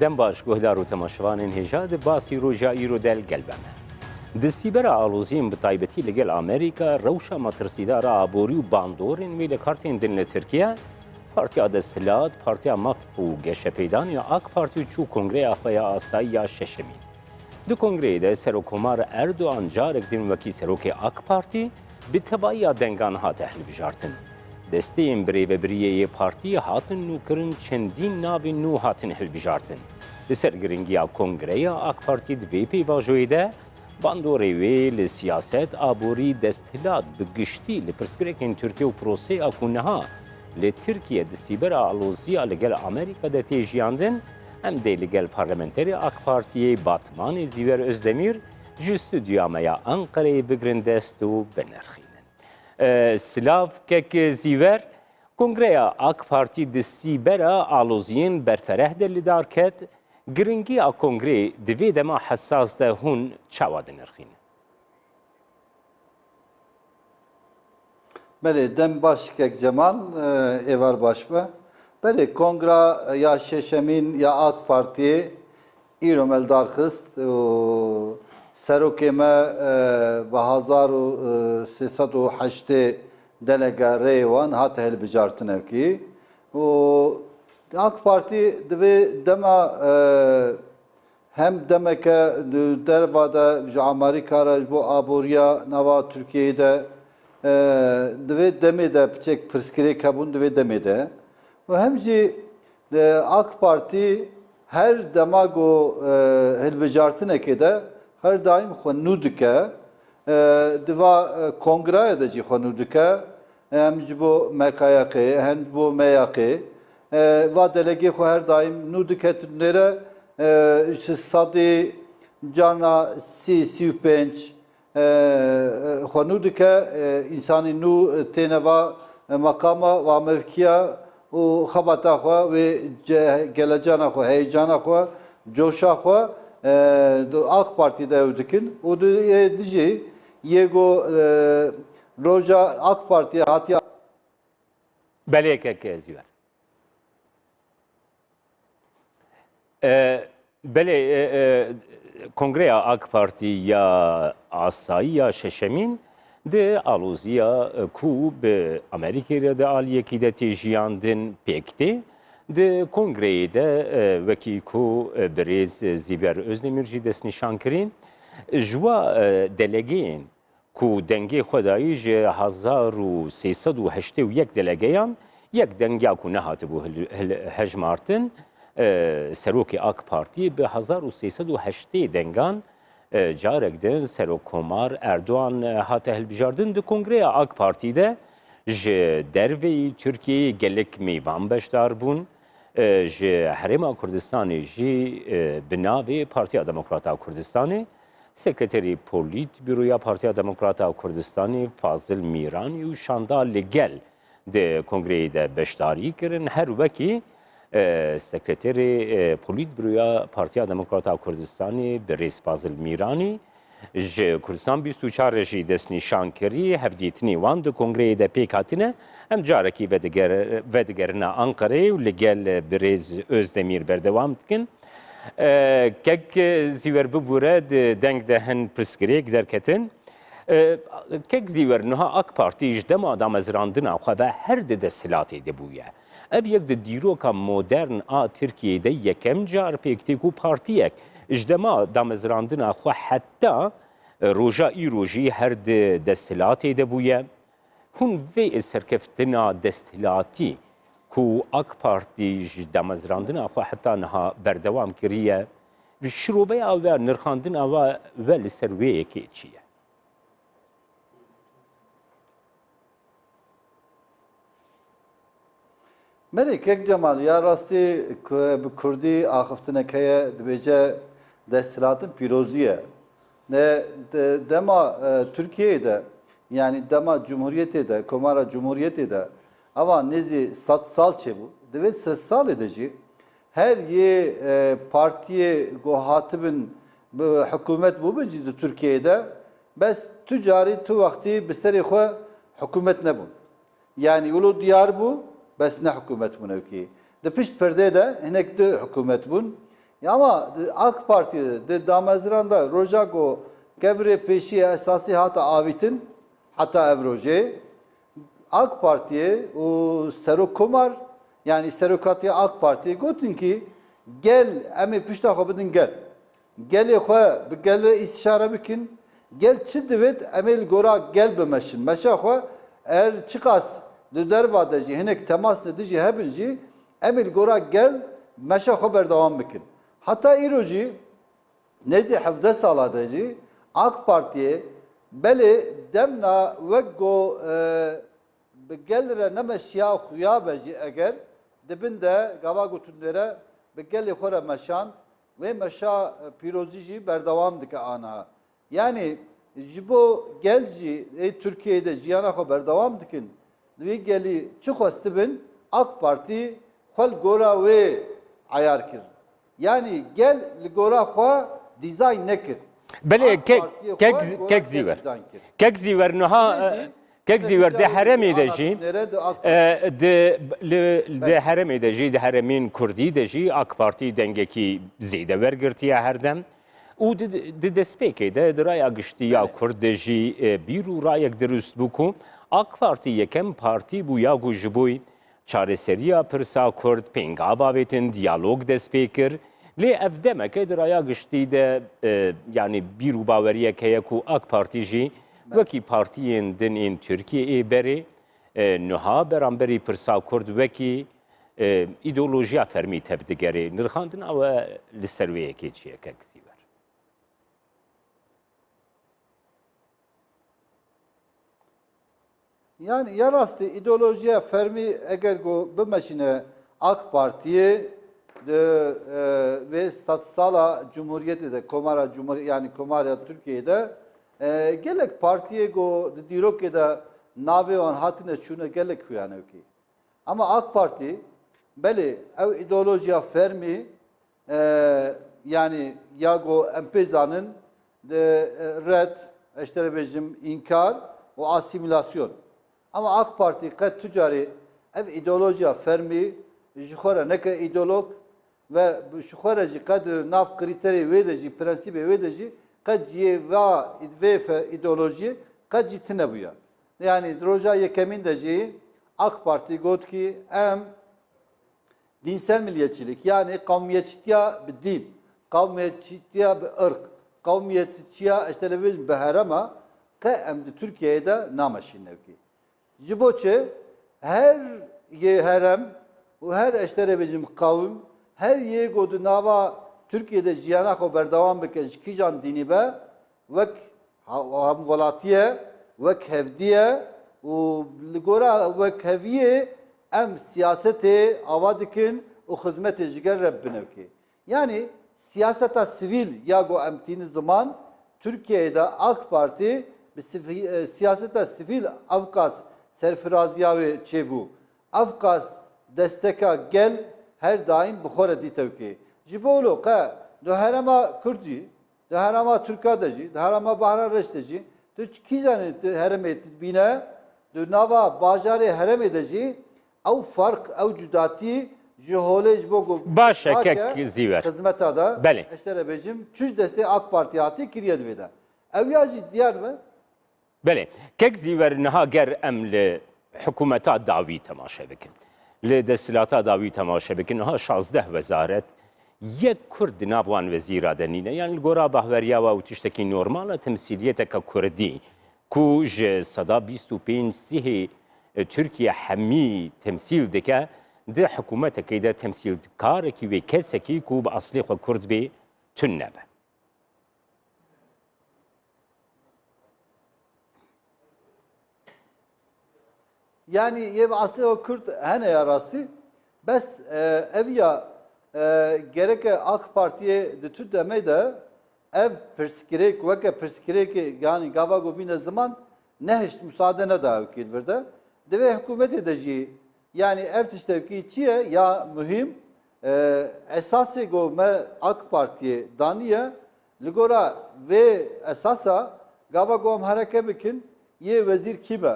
دم باش گهدار و تماشوان هجاد باسی روژا ایرو دل گلبمه. دستیبرا آلوزیم بطایبتی لگل امریکا روشا مترسیدار آبوری و باندورین وی لکارتین دل ترکیه پارتیا دستلات پارتیا مفو گشه پیدان یا آک پارتی چو کنگره آخویا آسایی یا ششمی. دو کنگره ده سروکومار اردوان جارک دین وکی سروک آک پارتی به تبایی دنگان ها تحل بجارتن. دستیم بری و بریه پارتی هاتن نو کرن چندین ناوی نو هاتن هل بجارتن. لسر گرنگی آب کنگره آک پارتی دوی پیواجوی ده باندوری وی لسیاست آبوری دستهلات بگشتی لپرسگرکن ترکیه و پروسه آکونه ها لترکیه دستیبر آلوزیا لگل امریکا ده تیجیاندن هم دی لگل پارلمنتری آک پارتی باتمان زیور ازدمیر جستو دیامیا انقره بگرن دستو بنرخینن. سلاف کک زیور کنگره آک پارتی دستیبر آلوزین برفره دل دار کت گرنگی آ کنگره دوی دما حساس ده هون چاواد نرخین. بله دم باش که جمال ایوار باش با. بله کنگره یا ششمین یا آک پارتی ایرو ملدار خست و سروکه ما به 1308 دلگه ریوان هات هل بجارتنه کی و AK Parti dema hem demek dervada ji Amerika'ra bu aboriya nava Türkiye'de demede çek pırskire kabun demede ve hem jî AK Parti her demago helbejartine de her daim xwe dike diva kongreye de jî xwe dike hem ji bo MKYK hem bo MYK و دلگی خو هر دایم نو دکت نره سادی جانا سی و پنج خو نو دکه انسانی نو تنوا مقام و مفکیا و خباتا خو و گلجانا خو هیجانا خو جوشا خو دو AK Parti'de ödükün o da dici yego loja AK Parti hati Belki keziyor. بله کنگره آک پارتی یا آسایی یا ششمین ده آلوزیا کو به امریکا ده آلیه کی ده تیجیاندن پیکتی ده کنگره ده وکی کو بریز زیبر özdemir جی دست نشان کرین جوا دلگین کو دنگی خدایی جه 1381 دلگیان یک دنگیا کو نهات بو هجمارتن سروک آک پارتی به 1308 دنگان جارک دن سروکومار اردوان هاته هلبجاردن ده کنگره آک پارتی ده جه دروی ترکیه گلک میوان بشدار بون جه حرم کردستانی جه بناوی پارتیا دموکراتا کردستانی سکرتری پولیت بیرویا پارتیا دموکراتا کردستانی فاضل میرانی و شاندا لگل ده کنگره ده بشداری کرن هر وکی سکرتری پولیت برویا پارتیا دموکراتا کردستانی بریز فاضل میرانی ج کردستان 24 جی دست نشان کری هفدیتنی وان دو کنگره ده پیکاتینه هم جارکی ودگرنا انقره و لگل بریز özdemir بردوام دکن کک زیور ببوره دنگ دهن پرسکریک درکتن کک زیور نها اک پارتی جدما آدم از راندن آخوا و هر ده سلاتی ده بویه ev yek de dîroka modern a Tirkiyeyê yekem car pêktî ku partiyek ji dema damezrandina xwe heta roja îro jî her di desthilatê de bûye hûn vê serkeftina desthilatî ku AK Partî ji damezrandina xwe heta niha berdewam kiriye şiroveya we nirxandina we li ser wê yekê çi ye Melek ek Cemal ya rastı Kurdi axıftına kaya dibece destilatın piroziye. Ne dema Türkiye'de yani dema Cumhuriyet'de, Komara Cumhuriyet'de ama nezi salçe bu. Devet sal edici her ye partiye go hatibin hükümet bu becidi Türkiye'de bes tücari tu vakti bisteri xwe hükümet ne bu. Yani ulu diyar bu بس نه حکومت بونه کی. د پشت پرده ده هنک ده حکومت بون Ya ama AK Parti'de de Damezran'da Rojago Gevre peşi esası hata avitin hatta evroje AK Parti'ye o Serok Komar yani Serokatiye AK Parti'ye gotin ki gel emi pişta xabidin gel. Gel xwe bi gel istişare bikin. Gel çi divet emel gora gel bemeşin. Meşa xwe eğer çıkas di derva de jî hinek temas ne dijî hebin jî emel gora gel meşa xwe berdevam bikin. Hatta îro jî nezi 17 sala de jî AK Parti'ye belê demna wek go bi gelre nemeşiya xuya bejî eger dibin de gava gotundere bi gelê xwe re meşan ve meşa pîrozî jî berdevam dike ana. Yani ji bo gel jî Türkiye'de jiyana xwe berdevam dikin. Divê gelî çi xwestibin AK Parti xwe li gora wê ayar kir. Yani gel li gora xwe dîzayn nekir. بله AK Partiye xwe gora kek gel ziver. dîzayn kir. Kek ziver niha kek ziver de heremê de jî Nere de AK Parti. de heremê de jî de heremên Kurdî de jî AK Partî dengekî zêde wergirtiye herdem. û di destpêkê de di raya giştiya Kurd de jî bîr û rayek dirust bû ku AK Partî yekem partî bû ya ku ji bo çareseriya pirsa Kurd pêngava vêtin diyalog dest pê kir. Lê ev demeke di raya giştî de yani bîr û baweriyek heye ku AK Partî jî wekî partiyên din ên Tirkiyeyê berê niha beramberî pirsa Kurd wekî îdeolojiya fermî tev digere. Nirxandina we li ser wê yekê çi ye kek zîver. Yani ya rastı ideolojiye fermi eğer go bimeşine AK Parti'ye de ve sala Cumhuriyeti de Komara Cumhuriyet yani Komara Türkiye'de gelek partiye go dirok da nave on hatine şuna gelek yani ki. Ama AK Parti beli ev ideolojiye fermi yani ya go empezanın de red işte bizim inkar ve asimilasyon. Ama AK Parti kat tücari ev ideolojiya fermi jixora neke ideolog ve jixora jî kad nav kriteri vedeci prensibi vedeci kad civa ve ideoloji kad citine buya. Yani roja yekemin de jî AK Parti got ki em dinsel milliyetçilik yani kavmiyetçiya bi din, kavmiyetçiya bi ırk, kavmiyetçiya işte bi herema ka em de Türkiye'de namaşin nevki. Jiboçe her ye herem ve her eştere bizim kavim her ye godu nava Türkiye'de jiyana ko berdavam beke kijan dini be vek ham volatiye vek hevdiye u ligora vek heviye em siyasete avadikin u hizmete jiger Rabbinevki. Yani siyaseta sivil ya go emtini zaman Türkiye'de AK Parti siyaseta sivil avkas serfiraziya ve çebu. Avkas desteka gel her daim bukhara ditevki. Jibolo ka do herama Kurdi, do herama Türkadeci, do herama Bahra Reşteci, do kizane heremet bine, do nava bajare heremedeci, ev fark, ev cudati, jihole bogo. Başa kek ziver. Hizmeta da. Beli. İşte becim çüz desteği AK Parti hati kiriyed veda. Ev yacı diyar mı? بله کک زیور نها گر ام ل حکومتا داوی تماشا بکن ل دستلاتا داوی تماشا بکن نها 16 وزارت یک کرد ناوان وزیرا دنینه یعنی گورا بحوریا و تشتکی نورماله تمثیلیت که کردی کو ج صدا 25 سیه ترکیه همی تمثیل دکه ده حکومت که ده تمثیل کار کی و کس کی کو به اصلی خو کرد به تنبه Yani yev aslı o Kürt hene ya rastı. Bes evya gereke AK Parti'ye de tut demey de ev perskirek veke perskirek yani gava gobine zaman ne hiç müsaade ne daha ukil verdi. Deve hükümet edeceği yani ev tiştevki çiye ya mühim esası go me AK Parti'ye daniye ligora ve esasa gava gom hareket bikin ye vezir kibe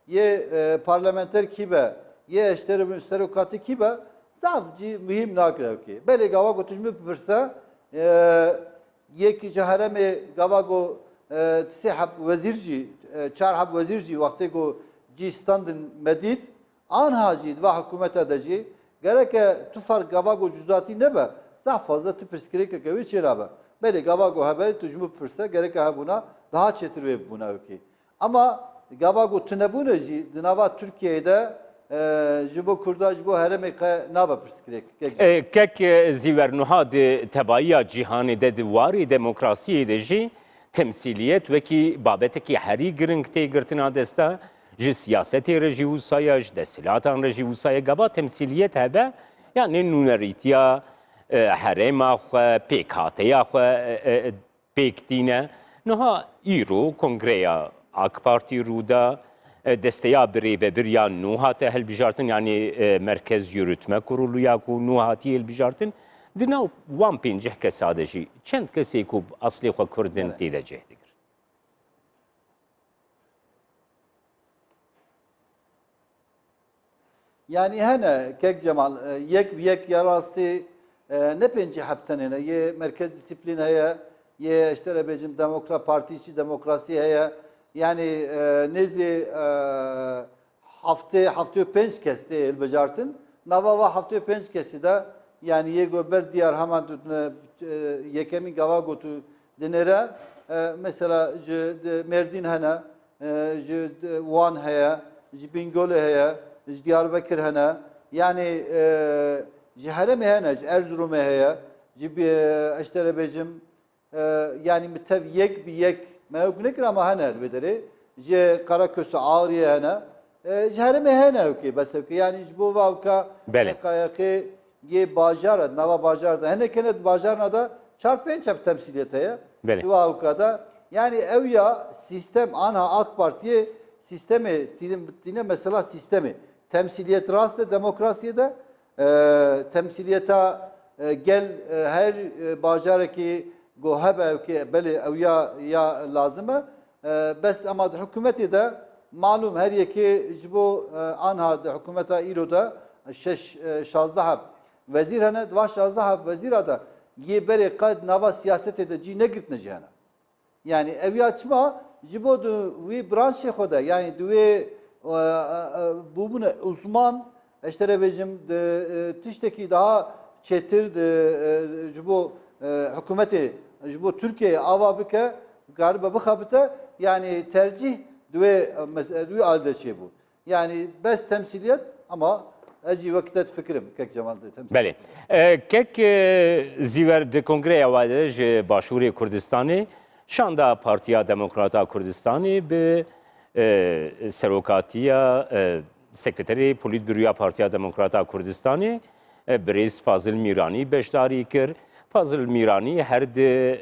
ye parlamenter kibe, ye eşleri müsterokatı kibe, Zavcı mühim nakrev ki. Beli gavago tujmu pırsa yeki cehereme gavago tisihab vezirci çarhab vezirci vakti go ci standın medid an hacid ve hükümete deci gereke tufar gavago cüzdati ne be daha fazla tıpırskireke kevi çirabe. Beli gavago haber tujmu pırsa gereke ha buna daha çetir ve buna öki. Ama gavago tünebune ji dınava Türkiye'de jibo kurda jibo hereme naba pırskirek. Kek zîvernuha di tebaiya cîhanê de di warê demokrasiyê de jî temsiliyet wekî babetekî herî giring tê girtina desta ji siyasetê re jî wisa ji desthilatan re jî wisa gava temsiliyet hebe yani nûnerîtiya herêma xwe pêkhateya xwe pêk tîne. Niha îro Kongreya AK Partî rûda desteya birêvebiriya nû hate hilbijartin yani Merkez Yürütme Kuruluya ku nû hatiye hilbijartin di nav wan pêncih kesa de jî çend kesê ku aslê xwe Kurdin tê de cih digir. Yani hene kek Cemal yek yarastı ne penci heptenine ye merkez disiplin heye ye işte rebecim Demokrat Parti içi demokrasi heye yani nezi hafta penç kesti elbejartın navava hafta penç kesti de yani ye gober diyar hemen yekemi gava gotu denere mesela Merdin hene Van heye Bingöl heye Diyarbakır hene yani cihere mehene Erzurum heye işte rebecim yani mütev yek bir yek mevk nekir ama hene elvederi je Karaköse Ağrı'ya hene cihere mehene öki bes öki yani bu vavka kayakı ye bajar nava bajar da hene kenet bajarna da çarpın çap temsiliyete bu vavkada yani evya sistem ana AK Parti'ye sistemi dine mesela sistemi temsiliyet rastı demokrasiyede temsiliyete gel her bajaraki go hebe ki beli evya ya lazımı bes ama hükümeti de malum her yeki bu anha hükümete iroda şeş şazda vezir hane dva şazda vezir ada ye beri kad nava siyaset edici ne gitmeyeceğine yani evya açma jibo du vi branşe xoda yani duve bu buna uzman işte revecim tişteki daha çetir jibo hükümeti jibo Türkiye avabike galiba bu habite yani tercih duve alde şey bu yani bes temsiliyet ama eci vakitet fikrim kek Cemal'de temsiliyet. Beli. Kek ziver de Kongreya vade ji Başûrê Kurdistanê şanda Partiya Demokrata Kurdistanê bi serokatiya Sekreterê Polîtbüroya Partiya Demokrata Kurdistanê Birêz Fazil Mîranî beşdarî kir. Fazil Mîranî her di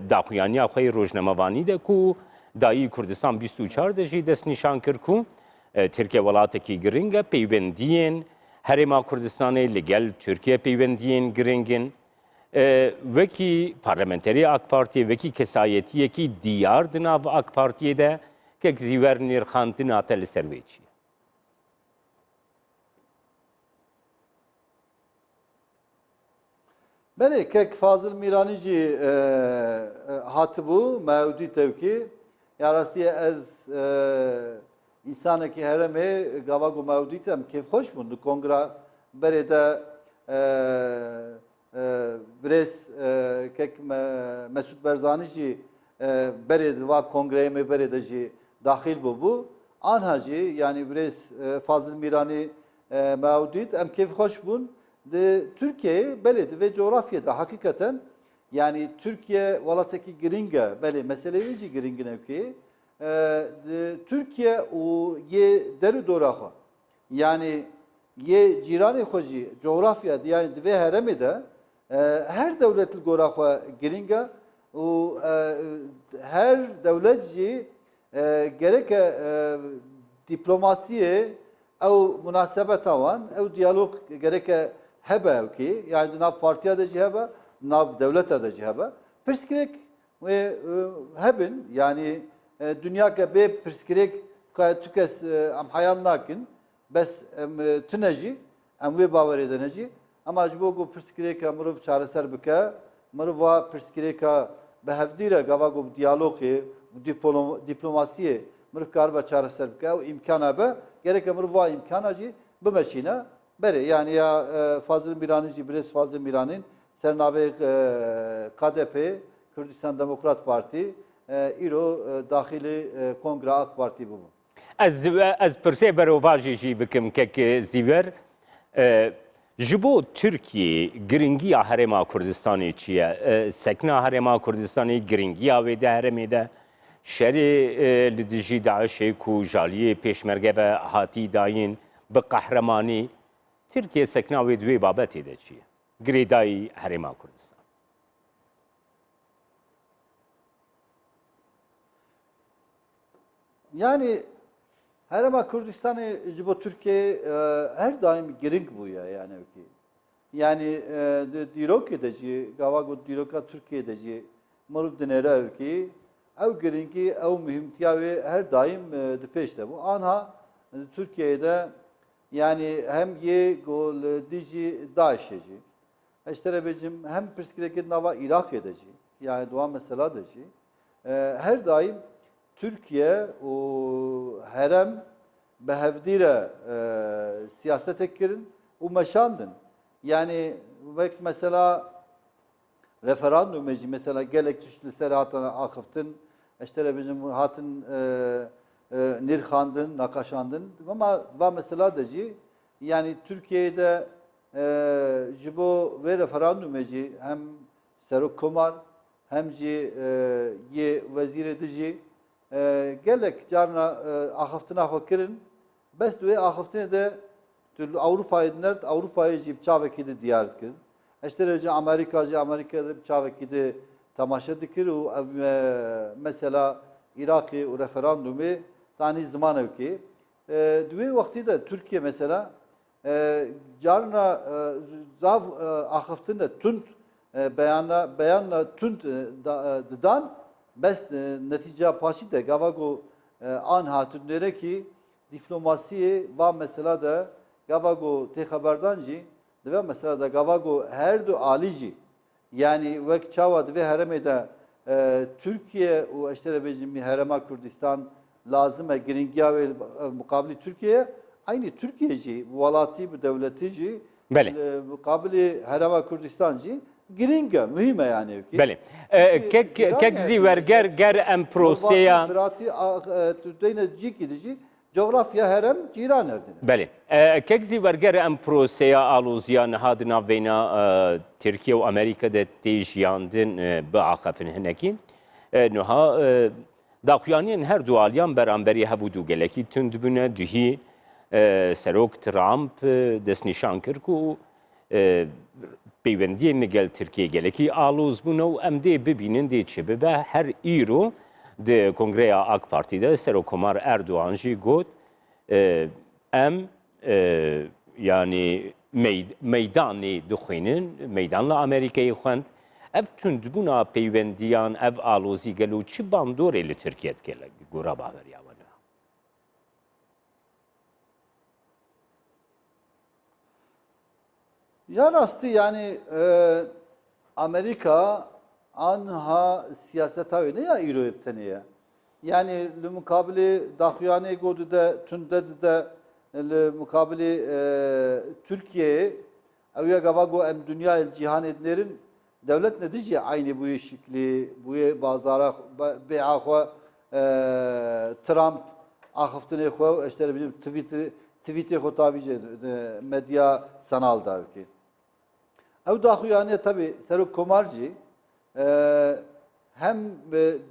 daxuyaniya xwe yê rojnamevanî de ku dayî Kurdistan 24 de jî destnîşan kir ku Tirkiye welatekî giring e peywendiyên Herêma Kurdistanê li gel Tirkiye peywendiyên giringin. Wekî parlamenterê AK Partiye wekî kesayetiyekî diyar di nav AK Partiyê de kek zîver nêrxandin hate li ser wê çi. Beli kek Fazıl Mîranî jî hatibû mevdû tevkî ya rastiye ez insanekî heremê gava ku mevdû tem kêfxweş bûn di kongra berê de birêz kek Mesûd Barzanî jî berê di va kongreyê me berê de jî daxil bû anha jî yani birêz Fazıl Mîranî mevdû em kêfxweş bûn de Türkiye beledi ve coğrafyada hakikaten yani Türkiye valataki giringe beli meselevici giringin evki Türkiye o ye deru doraha yani ye cirani hoji coğrafya yani ve heremede her devletli goraha giringe o her devletci gerek diplomasiye ev münasebeta wan ev diyalog gerek hebe ki yani nav partiya da hebe nav devleta da hebe perskirek ve hebin yani dünya ke be perskirek ka tükes am hayal nakin bes tüneji am ve baver edeneci ama ji bo ku pirsgirêka mirov çareser bike mirov va pirsgirêka bi hevdîre gava ku diyalogê diplomasiyê mirov karibe çareser bike û imkana be gerek mirov va imkana jî bimeşîne berê yani ya Fazıl Mîranî jî birêz Fazıl Mîranîn sernavê KDP Kürdistan Demokrat Parti îro daxilê Kongre AK Parti bûbû. Ez pirsê berovajî jî bikim kek zîver. Ji bo Tirkiye giringiya Herêma Kurdistanê çi ye? Sekna Herêma Kurdistanê giringiya wê de herêmê de şerê li dijî Daişê ku jaliyê pêşmerge ve hatî dayîn bi qehremanî Tirkiye sekna wê di wê babetê de çi ye? Girêdayî Herêma Kurdistan. Yani Herema Kürdistan'ı ji bo Türkiye her daim giring bûye yani ki. Yani dîrokê de jî gava got dîroka Türkiye'de jî mirov dinêre ew ki ew giringî ew mühimtiya wê her daim di pêş de bû. Anha Türkiye'de yani hem yê gol dijî Daişê jî eştere becim hem pirsgirêkê nava Irakê de jî yani duan mesela de jî her daim Türkiye o herem be hevdîre siyaset kirin û meşandin. Yani vek mesela referandum jî mesela gelek tişt li ser hatan axiftin eştere bizim hatin nirxandin, nakaşandin ama va mesela de jî yani Türkiye'de ji bo vê referandum jî hem Serok Komar hem jî yê wezîrê de jî gelek carna axiftina xwe kirin bes wê axiftinê de Avrupayê dinerd Avrupayê jî çavekî de diyar dikirin. Eştere jî Amerika jî Amerika'da çavekî de temaşa dikir û ev mesela Irakê û referandumê tanî ziman ew kê. Di wê wextî de Türkiye mesela carna zav axiftin de tund beyanla tund didan bes netice paşî de gavago an hatundere ki diplomasiye va mesela da gavago te haberdan jî ve mesela da gavago her du ali jî yani vek çava ve hereme de Türkiye o eştere becimi Herema Kürdistan lazım e giringiya ve mukabili Türkiye aynı Türkiye jî valati bir devleti jî mukabili Herema Kürdistan jî giringe mühime yani. Beli. Kek zîwer ger em proseya Birati Türkiye'ne cik gidici coğrafya herem ciran erdine. Beli. Kek zîwer ger em proseya alûziya niha di nav beyna Tirkiye û Amerîka de tê jiyandin bi axefin hinekî. Niha daxuyaniyên her du aliyan beramberî hebû dû gelekî tund bûne duhî Serok Trump destnîşan kir ku peywendiyên gel Tirkiye gelekî alûz bûne û em dê bibînin dê çi bibe her îro di Kongreya AK Parti'de Serok Komar Erdoğan jî got em yani meydanê dixwînin meydanla Amerîkayê xwend ev tundbûna peywendiyan ev alozî gel û çi bandorê li Tirkiye dikeve gora baveriya we ne? Ya rastı yani Amerika anha siyaseta öyle ya İro ipteniye. Yani li mukabili daxuyane godu de tunde de li mukabili Türkiye ev gavago em dünya el cihan ednerin devlet ne diye aynı bu şekli bu bazara be'axwa Trump axıftını xwe eştere bizim Twitter xotavice medya sanal da ki. Ev daxuyane tabi Serok Komarcı hem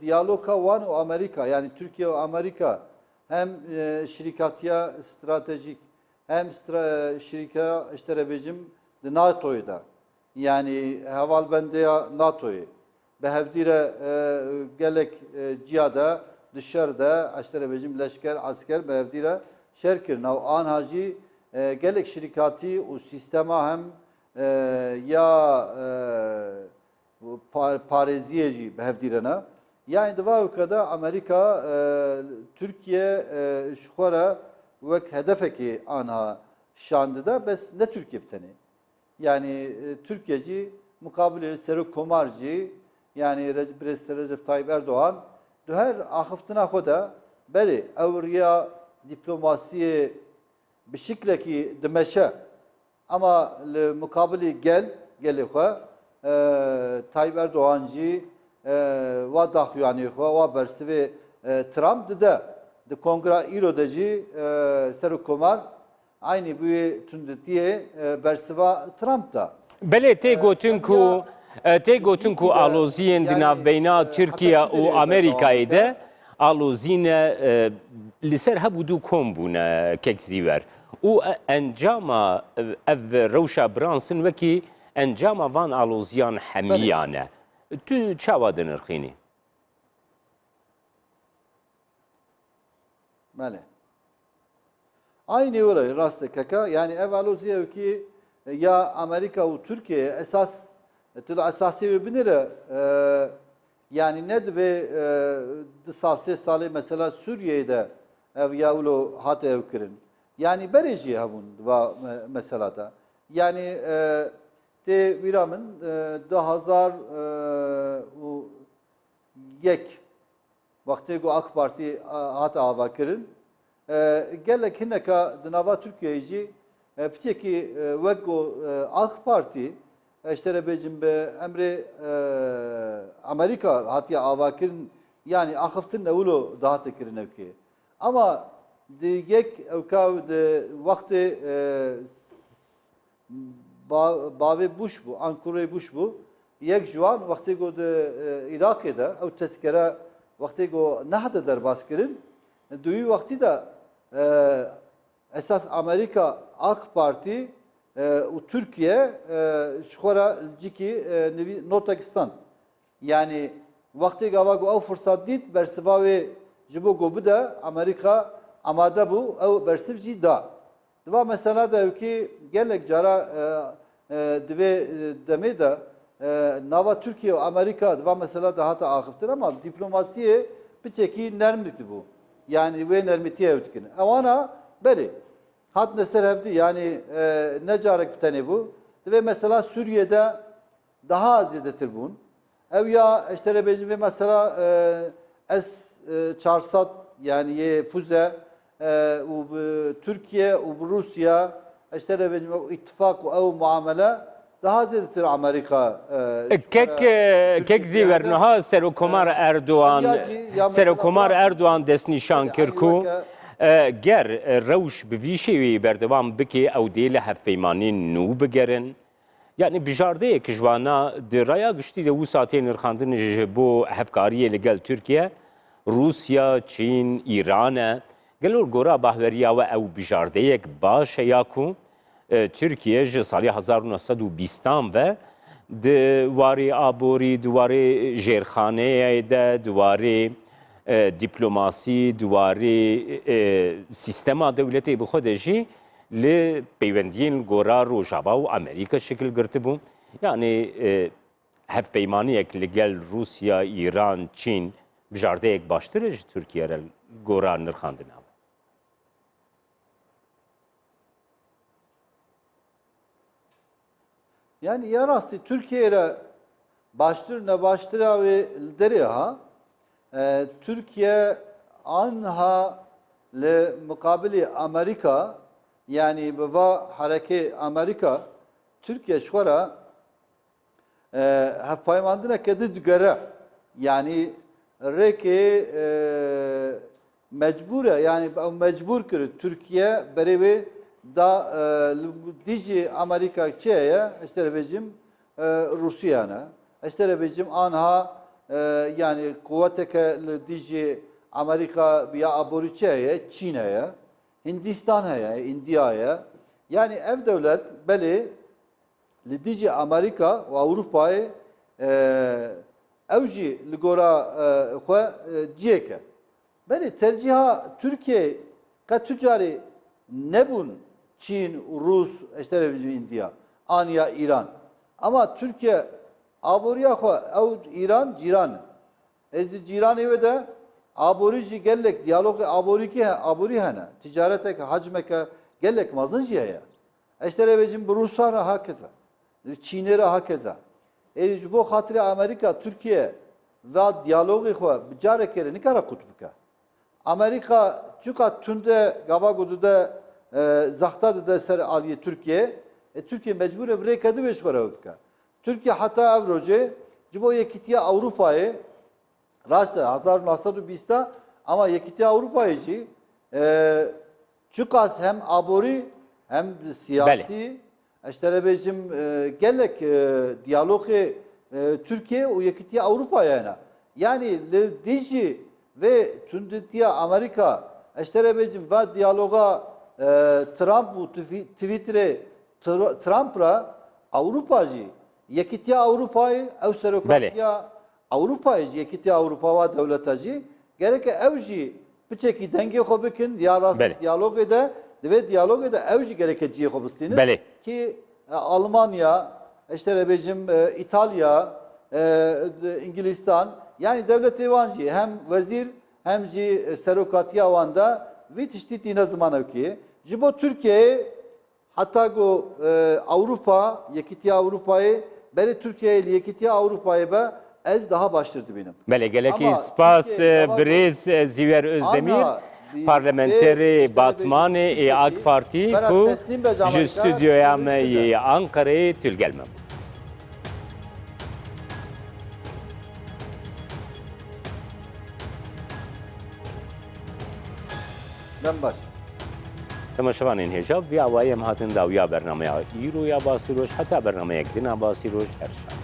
diyaloga wan û Amerika yani Türkiye ve Amerika hem şirkatiya stratejik hem şirka işte becim NATO'yu da yani hevalbendeya NATO'yu be hevdire gelek cihada dışarıda işte becim leşker asker be hevdire şerkir nav an hacı gelek şirkati o sistema hem ya pareziyeci be hevdirene yani deva ukada Amerika Türkiye şuara vek hedefeki anha şandı da bes ne Türkiye biteni. yani Türkiye'ci mukabele Serok Komarcı yani Recep Tayyip Erdoğan her ahıftına koda beli evriya diplomasiye bir şekilde ki demeşe ama mukabele gel Tayyip Erdoğancı ve dahyani ve bersive Trump de kongre irodeci Serok Komar aynı bu tündetiye bersiva Trump da. بله تی گوتن کو آلوزین دی ناوبینا ترکیه و امریکای ده آلوزین لسر هبودو کم بونه کک زیور او انجاما اف روشا برانسن وکی انجاما وان آلوزیان همیانه تو چاوا دنرخینی؟ Mele. Aynı öyle rastı kaka yani ev alozya ki ya Amerika ve Türkiye esası binire yani ne ve siyasi sali mesela Suriye'de ev yavlu hat ev kirin yani bereci havun va mesela da yani te viramın da hazar u yek vakti go AK Parti hat ava kirin gelek hineka dinava Türkiye'ci Peki vego AK Parti işte becim be emre Amerika hatiya avakirin yani ahıftın evlo daha tekirin evki. Ama diyek evkav de vakti Bavi Bush bu, Ankara Bush bu. Yek juan vakti go de Irak'da ev tezkere vakti go nahda derbas kirin. Duyu vakti de esas Amerika AK Parti Türkiye şura ciki Notakistan yani vakti gavago av fırsat dit bersivavi jibo gobu da Amerika amada bu ev bersivci da. Dva mesela da ki gelek cara dve deme da nava Türkiye Amerika dva mesela da hata akıftır ama diplomasiye bir çeki nermliti bu. Yani ve nermitiye evtkin. Avana beri. Hat neser evdi yani ne carek bir tane bu. Ve mesela Suriye'de daha az yedetir bun. Ev ya işte rebeci ve mesela S-400 yani ye füze Türkiye ve Rusya işte rebeci ittifak ve muamele daha az yedetir Amerika. Kek zivernaha Serokomar Erdoğan destnişan kirku گر روش به ویشی بردوام بکی او دیل هفیمانی نو بگرن یعنی بجارده که جوانا دریا گشتی دو ساعتی نرخاندن جبو هفکاریه لگل ترکیه روسیا چین ایران گلور گورا باهوریا و او بجارده یک باشه یاکو ترکیه جسالی 1920 و دواری آبوری دواری جرخانه ده دواری دیپلوماسی دواری سیستما دولتی بخودشی ل پیوندین گورا روجاوا و امریکا شکل گرفته بون یعنی هف پیمانی یک لگل روسیا ایران چین بجارده یک باشتره ترکیه را گورا نرخاندنا yani yarasti Türkiye'ye baştır ve deri ha Türkiye anha le mukabili Amerika yani bava hareke Amerika Türkiye şura hep paymandına kedi göre yani reke mecbure yani mecbur kırı Türkiye berevi da dici Amerika çeye işte bizim Rusya'na işte bizim anha yani kuvveteke dici Amerika ya Aboriçe'ye, Çin'e, Hindistan'a, India'ya yani ev devlet beli dici Amerika ve Avrupa'yı evci ligora xwe ciyeke. Beli terciha Türkiye ka tücari nebun Çin, Rus, işte bizim India, Anya, İran. Ama Türkiye aboriya xwe ew İran ciran. Ciran ev de aborici gelek diyalog abori hene. Ticaretek hacmeke gelek mazın jiye. İşte revecim bu Ruslara hakeza. Çin'e hakeza. Ji bo xatirê Amerika, Türkiye ve diyaloğu xwe bi carekê nikare qut bike. Amerika çuka tunde gava godude zaxta dide ser aliyê Türkiye. Türkiye mecbur e birêke di wê xwe bike. Türkiye heta ev rojê ji bo Yekîtiya Avrupayê rast e 1920 ama Yekîtiya Avrupayê jî çukas hem aborî hem siyasî eşterebêjim gelek diyaloğê Türkiye û Yekîtiya Avrupayê yani dijî ve tunditiya Amerika eşterebêjim ve diyaloga Trump û Twitter'ê Trump'ra Avrupa jî Yekîtiya Avrupayê ew serokatiya Avrupayê jî Yekîtiya Avrupa ve devleta jî gerek ew jî piçekî dengê xwe bikin ya rast diyalogê de divê diyalogê de ew jî gerek ciyê xwe bistînin ki Almanya eşterebêjim İtalya İngilîstan yani devletê wan jî hem vezîr hem jî serokatiya wan da vî tiştî tîne zimanekî ji bo Türkiye'ye hatta go Avrupa Yekîtiya Avrupayê berê Türkiye'ye Yekîtiya Avrupayê be ez daha baştır dibînim. Bele gelekî spas birêz Zîwer Özdemir parlamenterê Batmanê ê AK Partî ku ji stüdyoya me yê Ankara'yê tülgelmem. Ben baş. Temaşevanên hêja vê awayê em hatin dawiya bernameya îro ya basîroj heta bernameyek dina basîroj her şan.